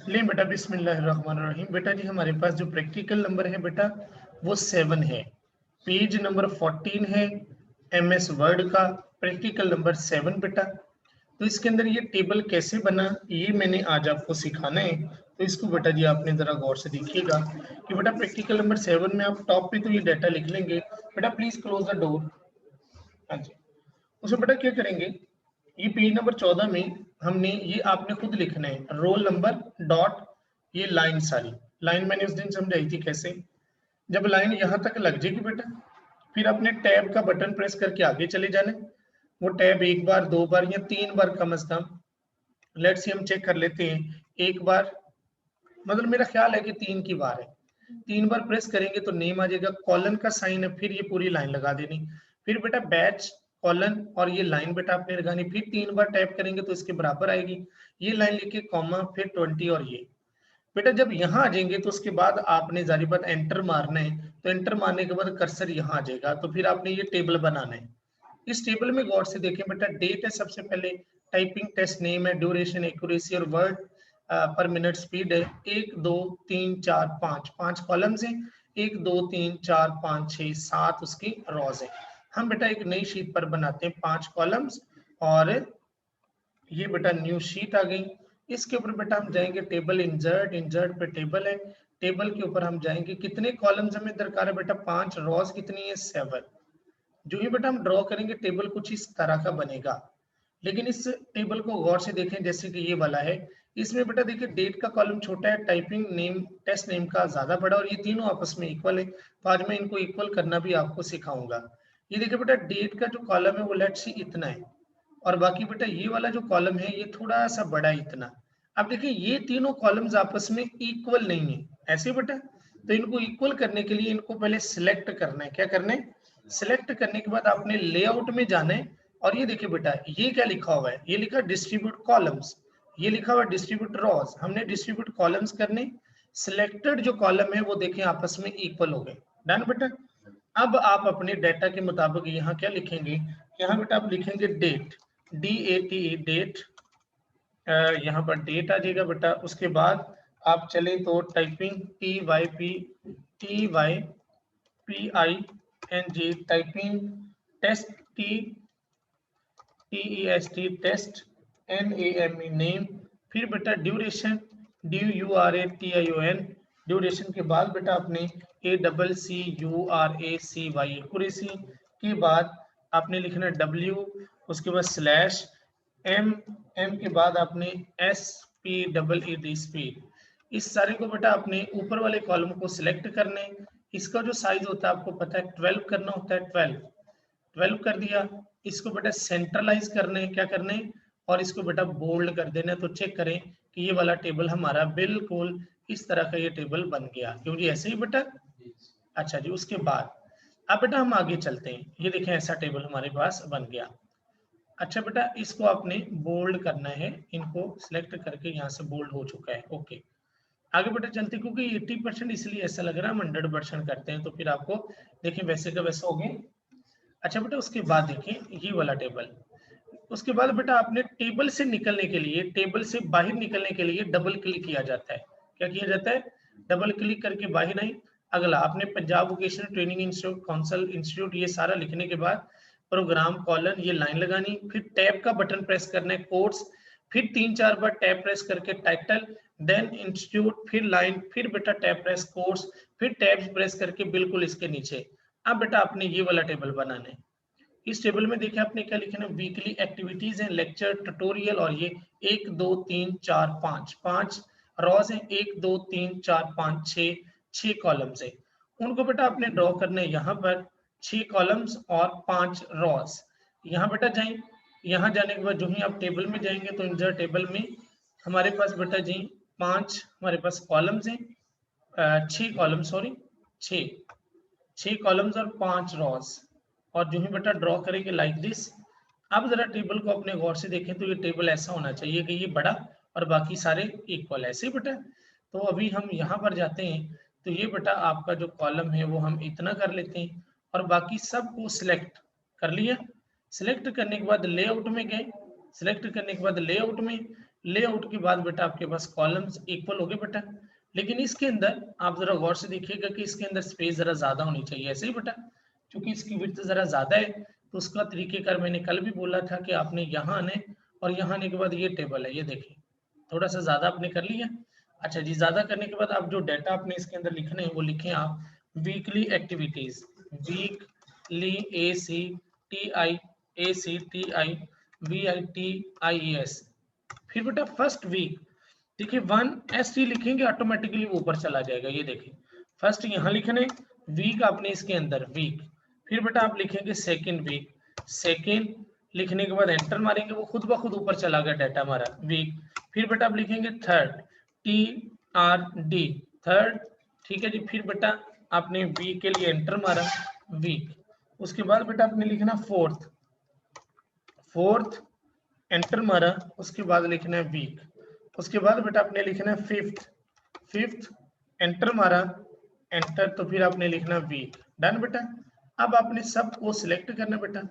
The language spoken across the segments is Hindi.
लें बेटा बिस्मिल्लाहिर्रहमानिर्रहीम। बेटा जी हमारे पास जो प्रैक्टिकल नंबर है बेटा वो 7 है, पेज नंबर 14 है MS वर्ड का, प्रैक्टिकल नंबर 7 बेटा। तो इसके अंदर ये टेबल कैसे बना ये मैंने आज आपको सिखाना है। तो इसको बेटा जी आपने जरा गौर से देखिएगा कि बेटा प्रैक्टिकल नंबर 7 में आप टॉप पे तो ये डाटा लिख लेंगे। बेटा प्लीज क्लोज द डोर। हाँ जी, उसमें बेटा क्या करेंगे, ये पेज नंबर 14 में हमने ये आपने खुद लिखना है रोल नंबर डॉट ये लाइन, सारी लाइन मैंने उस दिन समझाई थी कैसे। जब लाइन यहां तक लग जाएगी बेटा, फिर अपने टैब का बटन प्रेस करके आगे चले जाना। वो टैब एक बार, दो बार या 3 बार कम से कम, लेट्स सी हम चेक कर लेते हैं, एक बार, मतलब मेरा ख्याल है कि 3 की बार है। 3 बार प्रेस करेंगे तो नेम आ जाएगा, कॉलन का साइन है, फिर ये पूरी लाइन लगा देनी। फिर बेटा बैच कॉलन और ये लाइन बेटा आपने लगानी, फिर 3 बार टैप करेंगे तो इसके बराबर आएगी, ये लाइन लिखे कॉमा फिर 20 और ये बेटा जब यहाँ आ जाएंगे तो उसके बाद आपने जारी बात एंटर मारना है। तो एंटर मारने के बाद कर्सर यहाँ आ जाएगा, तो फिर आपने ये टेबल बनाना है। इस टेबल में गौर से देखें बेटा, डेट है सबसे पहले, टाइपिंग टेस्ट नेम है, ड्यूरेशन, एक्यूरेसी और वर्ड पर मिनट स्पीड है। 1 2 3 4 5 5 कॉलम्स हैं, 1 2 3 4 5 6 7 उसकी रॉज है। हम बेटा एक नई शीट पर बनाते हैं 5 कॉलम्स, और ये बेटा न्यू शीट आ गई। इसके ऊपर बेटा हम जाएंगे टेबल, इंसर्ट, इंसर्ट पे टेबल है, टेबल के ऊपर हम जाएंगे, कितने कॉलम्स हमें दरकार है बेटा 5, रॉज कितनी है 7। जो ही बेटा हम ड्रॉ करेंगे टेबल कुछ इस तरह का बनेगा। लेकिन इस टेबल को गौर से देखें, जैसे कि ये वाला है, इसमें बेटा देखिए डेट का कॉलम छोटा है, टाइपिंग नेम, टेस्ट नेम का ज्यादा बड़ा, और ये तीनों आपस में इक्वल है। तो आज मैं इनको इक्वल करना भी आपको सिखाऊंगा। ये देखिए बेटा डेट का जो कॉलम है वो लेट्स सी इतना है, और बाकी बेटा ये वाला जो कॉलम है ये थोड़ा सा बड़ा है इतना। अब देखिए ये तीनों कॉलम्स आपस में इक्वल नहीं है, ऐसे बेटा। तो इनको इक्वल करने के लिए इनको पहले सिलेक्ट करना है। क्या करना है? सिलेक्ट करने के बाद आपने लेआउट में जाना है, और ये देखिए बेटा ये क्या लिखा हुआ है, ये लिखा डिस्ट्रीब्यूट कॉलम्स, ये लिखा हुआ डिस्ट्रीब्यूट रॉज। हमने डिस्ट्रीब्यूट कॉलम्स करने, सिलेक्टेड जो कॉलम है वो देखें आपस में इक्वल हो गए। डन बेटा। अब आप अपने डेटा के मुताबिक यहाँ क्या लिखेंगे, यहाँ बेटा आप लिखेंगे डेट, DATE डेट, यहाँ पर डेट आ जाएगा बेटा। उसके बाद आप चले तो typing TYPING typing, test TEST test, NAME name, फिर बेटा ड्यूरेशन DURATION ड्यूरेशन के बाद बेटा आपने ACCURACY एक्यूरेसी के बाद आपने लिखना W, उसके बाद स्लैश M के बाद आपने SPEED स्पीड। इस सारे को बेटा आपने ऊपर वाले कॉलम को सिलेक्ट करने, इसका जो साइज होता है आपको पता है 12 करना होता है, 12 कर दिया। इसको बेटा सेंट्रलाइज करने, क्या करने, और इसको बेटा बोल्ड कर देना। तो चेक करें कि ये वाला टेबल हमारा बिल्कुल इस तरह का ये टेबल बन गया, क्योंकि ऐसे ही बेटा। अच्छा जी, उसके बाद अब बेटा हम आगे चलते हैं, ये देखें ऐसा टेबल हमारे पास बन गया। अच्छा बेटा इसको आपने बोल्ड करना है, इनको सिलेक्ट करके यहाँ से बोल्ड हो चुका है। ओके, आगे बेटा चलते, क्योंकि 80% इसलिए ऐसा लग रहा है, हम 100% करते हैं तो फिर आपको देखिए वैसे का वैसा हो गया। अच्छा बेटा उसके बाद देखिए ये वाला टेबल, उसके बाद बेटा आपने टेबल से निकलने के लिए, टेबल से बाहर निकलने के लिए डबल क्लिक किया जाता है। क्या किया जाता है? डबल क्लिक करके बाहर आई। अगला आपने Punjab vocational training institute, council institute, ये सारा लिखने के बाद प्रोग्राम कॉलन, ये लाइन लगानी, फिर टैब का बटन प्रेस करना है, कोर्स, फिर 3-4 बार टैब प्रेस करके टाइटल, देन इंस्टीट्यूट, फिर लाइन, फिर बेटा टैब प्रेस कोर्स, फिर टैब प्रेस करके बिल्कुल इसके नीचे। अब बेटा आपने ये वाला टेबल बनाना है। इस टेबल में देखिए आपने क्या लिखा है, वीकली एक्टिविटीज है, लेक्चर, ट्यूटोरियल, और ये 1 2 3 4 5 5 रॉज है, 1 2 3 4 5 6 कॉलम्स है। उनको बेटा आपने ड्रॉ करना है यहाँ पर 6 कॉलम्स और 5 रॉज। यहाँ बेटा जाएं, यहाँ जाने के बाद जो ही आप टेबल में जाएंगे तो इंसर्ट टेबल में हमारे पास बेटा जी 5 हमारे पास कॉलम्स हैं, 6 कॉलम, सॉरी 6 कॉलम्स और 5 रॉज। और जो ही बेटा ड्रॉ करेंगे लाइक दिस। अब जरा टेबल को अपने गौर से देखें तो ये टेबल ऐसा होना चाहिए कि ये बड़ा और बाकी सारे इक्वल, ऐसे ही बेटा। तो अभी हम यहाँ पर जाते हैं, तो ये बेटा आपका जो कॉलम है वो हम इतना कर लेते हैं, और बाकी सब को सिलेक्ट कर लिया। सिलेक्ट करने के बाद लेआउट में गए, सिलेक्ट करने के बाद लेआउट में लेआउट के बाद बेटा आपके पास कॉलम्स इक्वल हो गए बेटा, लेकिन इसके अंदर आप जरा गौर से देखिएगा कि इसके अंदर स्पेस जरा ज्यादा होनी चाहिए, ऐसे ही बेटा, क्योंकि इसकी विड्थ जरा ज्यादा है। तो उसका तरीकेकार मैंने कल भी बोला था कि आपने यहाँ आने और यहाँ आने के बाद ये टेबल है, ये देखिए थोड़ा सा ज्यादा आपने कर लिया। अच्छा जी, ज्यादा करने के बाद आप जो डाटा आपने इसके अंदर लिखने हैं वो लिखें आप वीकली एक्टिविटीज, वीकली ACTIACTIVITIES। फिर बेटा फर्स्ट वीक, देखिए 1ST लिखेंगे ऑटोमेटिकली वो ऊपर चला जाएगा, ये देखिए फर्स्ट यहाँ लिखने, वीक आपने इसके अंदर वीक, फिर बेटा आप लिखेंगे सेकेंड वीक, सेकेंड लिखने के बाद एंटर मारेंगे, वो खुद ब खुद ऊपर चला गया डाटा हमारा वीक। फिर बेटा आप लिखेंगे थर्ड, TRD थर्ड, ठीक है जी। फिर बेटा आपने वीक के लिए एंटर मारा वीक, उसके बाद बेटा आपने लिखना फोर्थ, फोर्थ एंटर मारा, उसके बाद लिखना है वीक, उसके बाद बेटा आपने लिखना है फिफ्थ, फिफ्थ एंटर मारा एंटर, तो फिर आपने लिखना वीक, डन बेटा। अब आपने सबको सिलेक्ट करना बेटा,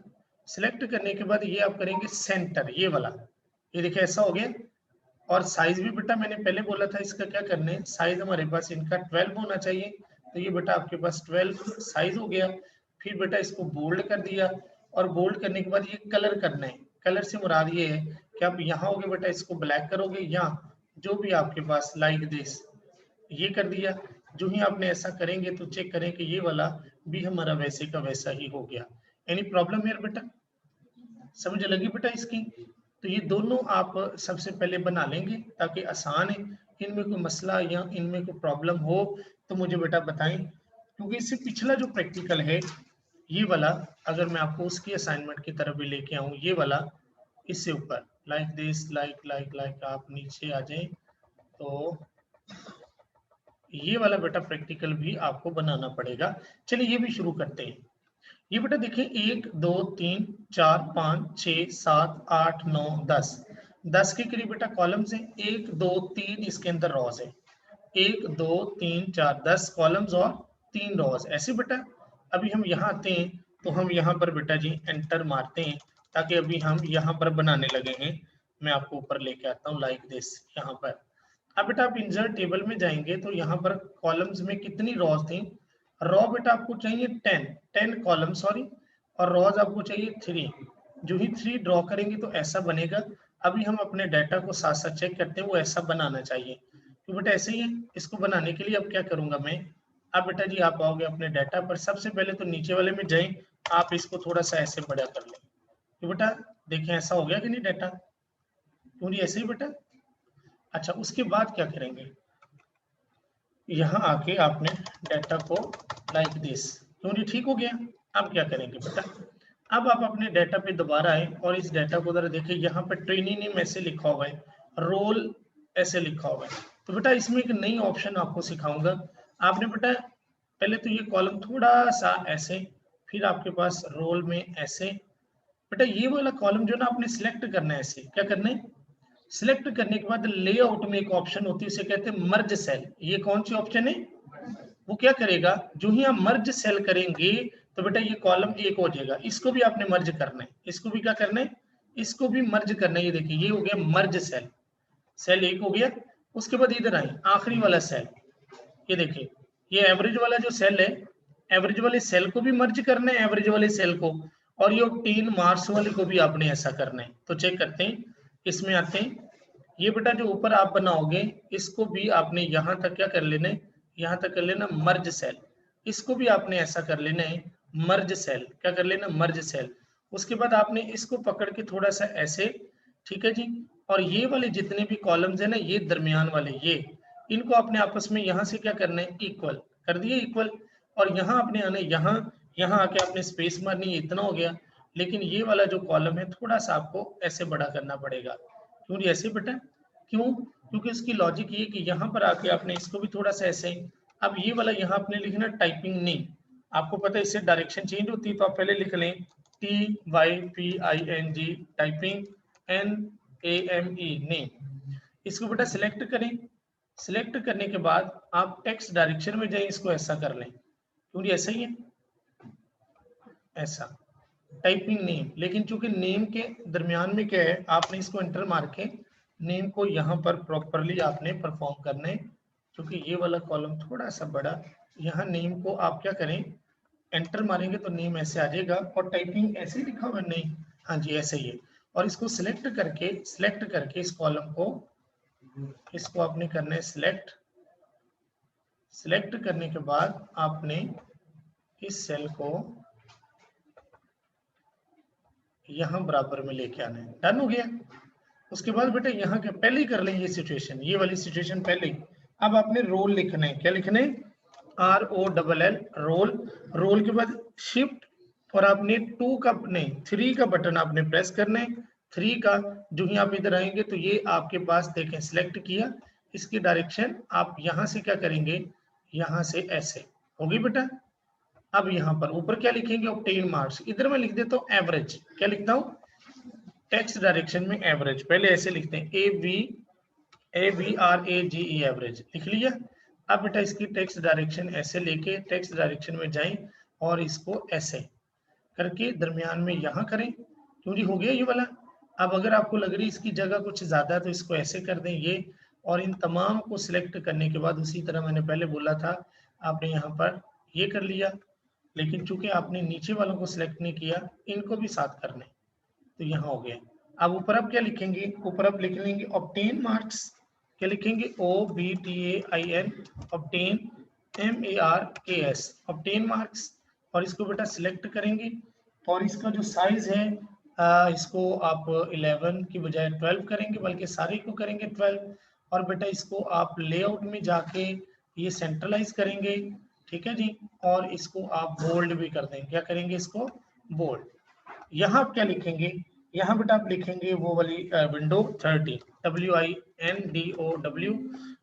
सिलेक्ट करने के बाद ये आप करेंगे सेंटर, ये वाला, ये देखिए ऐसा हो गया। और साइज भी बेटा मैंने पहले बोला था इसका क्या करना है, साइज हमारे पास इनका 12 होना चाहिए, तो ये बेटा आपके पास 12 साइज हो गया। फिर बेटा इसको बोल्ड कर दिया, और बोल्ड करने के बाद ये कलर करना है, कलर से मुराद ये है कि आप यहाँ होगे बेटा इसको ब्लैक करोगे, या जो भी आपके पास लाइक दिस, ये कर दिया। जो ही आपने ऐसा करेंगे तो चेक करें कि ये वाला भी हमारा वैसे का वैसा ही हो गया। एनी प्रॉब्लम है बेटा, समझ लगी बेटा इसकी? तो ये दोनों आप सबसे पहले बना लेंगे ताकि आसान है। इनमें कोई मसला या इनमें कोई प्रॉब्लम हो तो मुझे बेटा बताएं, क्योंकि इससे पिछला जो प्रैक्टिकल है ये वाला, अगर मैं आपको उसकी असाइनमेंट की तरफ भी लेके आऊं, ये वाला इससे ऊपर like this, like like like, आप नीचे आ जाएं तो ये वाला बेटा प्रैक्टिकल भी आपको बनाना पड़ेगा। चलिए ये भी शुरू करते हैं। ये बेटा देखिए 1 2 3 4 5 6 7 8 9 10, 10 के करीब बेटा कॉलम्स हैं, 1 2 3 इसके अंदर रॉज है, 1 2 3 4 10 कॉलम्स और 3 रॉज ऐसे बेटा। अभी हम यहाँ आते हैं तो हम यहाँ पर बेटा जी एंटर मारते हैं, ताकि अभी हम यहाँ पर बनाने लगे हैं। मैं आपको ऊपर लेके आता हूँ लाइक दिस, यहाँ पर अब बेटा आप इंसर्ट टेबल में जाएंगे तो यहाँ पर कॉलम्स में कितनी रॉज थी, रॉ बेटा आपको चाहिए 10 कॉलम सॉरी, और रॉज आपको चाहिए 3। जो ही 3 ड्रॉ करेंगे तो ऐसा बनेगा। अभी हम अपने डाटा को साथ साथ चेक करते हैं, वो ऐसा बनाना चाहिए। तो बेटा ऐसे ही है, इसको बनाने के लिए अब क्या करूंगा मैं, अब बेटा जी आप आओगे अपने डाटा पर, सबसे पहले तो नीचे वाले में जाएं, आप इसको थोड़ा सा ऐसे बड़ा कर लें। तो बेटा देखें ऐसा हो गया कि नहीं डाटा, क्यों नहीं ऐसे ही बेटा। अच्छा उसके बाद क्या करेंगे, यहाँ आके आपने डाटा को लाइक दिस, क्यों नहीं ठीक हो गया। अब क्या करेंगे बेटा, अब आप अपने डाटा पे दोबारा आए और इस डाटा को जरा देखिए, यहाँ पे ट्रेनिंग नेम ऐसे लिखा हुआ है, रोल ऐसे लिखा हुआ है। तो बेटा इसमें एक नई ऑप्शन आपको सिखाऊंगा। आपने बेटा पहले तो ये कॉलम थोड़ा सा ऐसे, फिर आपके पास रोल में ऐसे, बेटा ये वाला कॉलम जो ना आपने सिलेक्ट करना है, ऐसे क्या करना है, सिलेक्ट करने के बाद लेआउट में एक ऑप्शन होती है, उसे कहते हैं मर्ज सेल। ये कौन सी ऑप्शन है, वो क्या करेगा, जो ही आप मर्ज सेल करेंगे तो बेटा ये कॉलम एक हो जाएगा, इसको भी आपने मर्ज करना है, इसको भी क्या करना है, इसको भी मर्ज करना है। ये देखिए ये हो गया मर्ज सेल, सेल एक हो गया। उसके बाद इधर आए आखिरी वाला सेल, ये देखिए ये एवरेज वाला जो सेल है, एवरेज वाले सेल को भी मर्ज करना है, एवरेज वाले सेल को, और ये 3 मार्क्स वाले को भी आपने ऐसा करना है। तो चेक करते हैं, इसमें आते हैं, ये बेटा जो ऊपर आप बनाओगे इसको भी आपने यहाँ तक क्या कर लेना है, यहाँ तक कर लेना मर्ज सेल, इसको भी आपने ऐसा कर लेना है मर्ज सेल, क्या कर लेना मर्ज सेल। उसके बाद आपने इसको पकड़ के थोड़ा सा ऐसे, ठीक है जी, और ये वाले जितने भी कॉलम्स है ना, ये दरमियान वाले ये, इनको अपने आपस में यहाँ से क्या करना है, इक्वल कर दिए इक्वल। और यहाँ आपने आने, यहाँ यहाँ आके आपने स्पेस मारनी है, इतना हो गया। लेकिन ये वाला जो कॉलम है थोड़ा सा आपको ऐसे बड़ा करना पड़ेगा, क्यों ऐसे बेटा, क्यों, क्योंकि इसकी लॉजिक ये कि यहाँ पर आके आपने इसको भी थोड़ा सा ऐसे, अब ये वाला यहाँ आपने लिखना टाइपिंग नेम, आपको पता है इससे डायरेक्शन चेंज होती है, तो आप पहले लिख लें TYPING टाइपिंग NAME नेम। इसको बेटा सिलेक्ट करें, सिलेक्ट करने के बाद आप टेक्स्ट डायरेक्शन में जाएं, इसको ऐसा कर लें, क्योंकि ऐसा ही है ऐसा टाइपिंग नेम। लेकिन चूंकि नेम के दरमियान में क्या है, आपने इसको एंटर मार के नेम को यहाँ पर प्रॉपरली आपने परफॉर्म करना है, क्योंकि ये वाला कॉलम थोड़ा सा बड़ा। यहाँ नेम को आप क्या करें, एंटर मारेंगे तो नेम ऐसे आ जाएगा, और टाइपिंग ऐसे ही लिखा हुआ नहीं, हाँ जी ऐसे ही है। और इसको सिलेक्ट करके इस कॉलम को, इसको आपने करना है सिलेक्ट करने के बाद आपने इस सेल को यहाँ बराबर में लेके आना है। डन हो गया। उसके बाद बेटा यहाँ के पहले ही कर लें ये सिचुएशन, ये वाली सिचुएशन पहले ही। अब आपने रोल लिखना है, क्या लिखना है, ROLL रोल। रोल के बाद शिफ्ट और आपने 2 का नहीं 3 का बटन आपने प्रेस करना है। 3 का जो ही आप इधर आएंगे तो ये आपके पास देखें सिलेक्ट किया, इसकी डायरेक्शन आप यहाँ से क्या करेंगे, यहाँ से ऐसे होगी बेटा। अब यहाँ पर ऊपर क्या लिखेंगे, ऑब्टेन मार्क्स, इधर मैं लिख देता हूँ एवरेज। क्या लिखता हूँ, टेक्स्ट डायरेक्शन में एवरेज, पहले ऐसे लिखते हैं AVRAGE एवरेज, लिख लिया। अब बेटा इसकी टेक्स्ट डायरेक्शन ऐसे लेके टेक्स्ट डायरेक्शन में जाएं और इसको ऐसे करके दरमियान में यहाँ करें, क्यों जी हो गया ये वाला। अब अगर आपको लग रही इसकी जगह कुछ ज्यादा है तो इसको ऐसे कर दें ये, और इन तमाम को सिलेक्ट करने के बाद उसी तरह मैंने पहले बोला था आपने यहाँ पर ये कर लिया, लेकिन चूंकि आपने नीचे वालों को सिलेक्ट नहीं किया, इनको भी साथ करने, तो यहाँ हो गया। अब ऊपर आप क्या लिखेंगे, ऊपर आप लिख लेंगे ऑब्टेन मार्क्स, क्या लिखेंगे OBTAIN, obtain MARKS, obtain marks. और इसको बेटा सिलेक्ट करेंगे, और इसका जो साइज है इसको आप 11 की बजाय 12 करेंगे, बल्कि सारे को करेंगे 12। और बेटा इसको आप लेआउट में जाके ये सेंट्रलाइज करेंगे, ठीक है जी। और इसको आप बोल्ड भी कर देंगे, क्या करेंगे, इसको बोल्ड। यहाँ आप क्या लिखेंगे, यहाँ बेटा आप लिखेंगे वो वाली विंडो 30, WINDOW,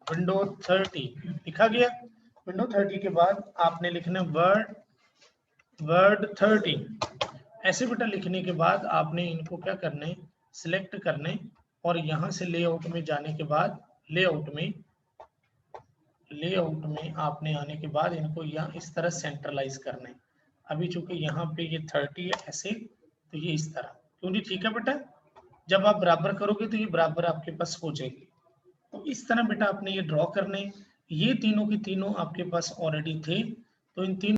विंडो 30 लिखा गया। विंडो 30 के बाद आपने लिखना वर्ड 30। ऐसे बेटा लिखने के बाद आपने इनको क्या करना है, सिलेक्ट करने, और यहाँ से लेआउट में जाने के बाद लेआउट में आपने आने के बाद इनको यहाँ इस तरह सेंट्रलाइज करना है। अभी चूंकि यहाँ पे ये 30 है ऐसे, तो ये इस तरह, क्यों जी ठीक है बेटा। जब आप बराबर करोगे तो ये बराबर आपके पास हो जाएगी। तो इस तरह बेटा आपने ये ड्रॉ करने, ये तीनों की तीनों आपके पास ऑलरेडी थे, तो इन तीनों